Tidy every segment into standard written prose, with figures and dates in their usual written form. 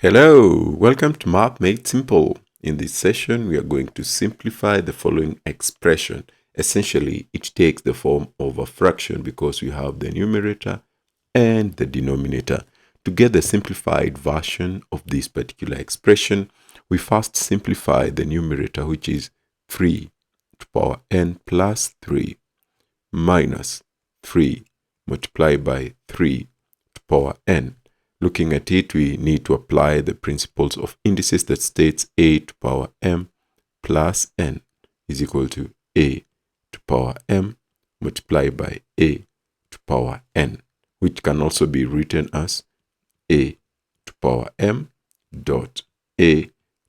Hello, welcome to Math Made Simple. In this session, we are going to simplify the following expression. Essentially, it takes the form of a fraction because we have the numerator and the denominator. To get the simplified version of this particular expression, we first simplify the numerator, which is 3 to power n plus 3 minus 3 multiplied by 3 to power n. Looking at it, we need to apply the principles of indices that states a to power m plus n is equal to a to power m multiplied by a to power n, which can also be written as a to power m dot a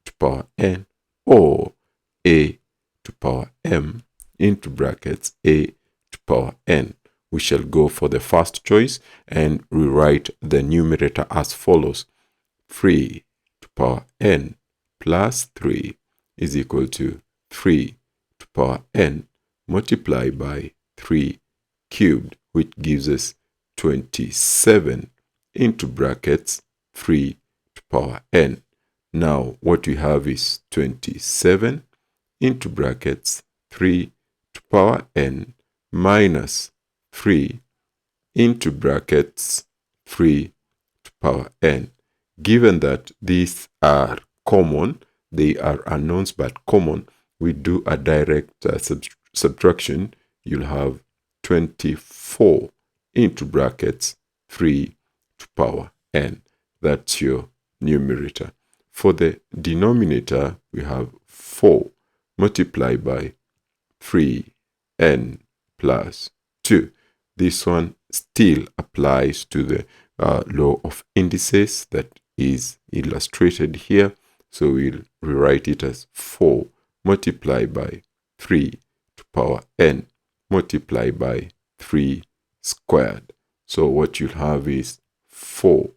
to power n, or a to power m into brackets a to power n. We shall go for the first choice and rewrite the numerator as follows. 3 to power n plus 3 is equal to 3 to power n multiplied by 3 cubed, which gives us 27 into brackets 3 to power n. Now what we have is 27 into brackets 3 to power n minus 3 into brackets 3 to power n. Given that these are common, they are unknowns but common, we do a direct subtraction. You'll have 24 into brackets 3 to power n. That's your numerator. For the denominator, we have 4 multiplied by 3n plus 2. This one still applies to the law of indices that is illustrated here. So we'll rewrite it as 4 multiplied by 3 to power n multiplied by 3 squared. So what you'll have is 4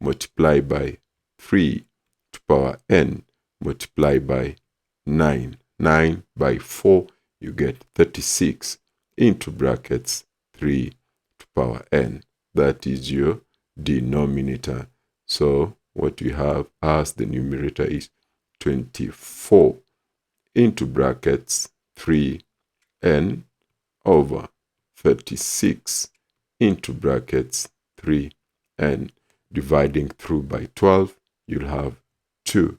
multiplied by 3 to power n multiplied by 9. 9 by 4, you get 36 into brackets 3 to power n. That is your denominator. So what we have as the numerator is 24 into brackets 3n over 36 into brackets 3n. Dividing through by 12, you'll have 2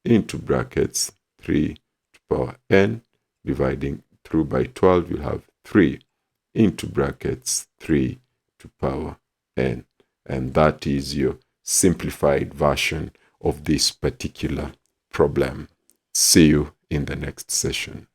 into brackets 3 to power n. Dividing through by 12, you'll have 3 into brackets 3 to power n. And that is your simplified version of this particular problem. See you in the next session.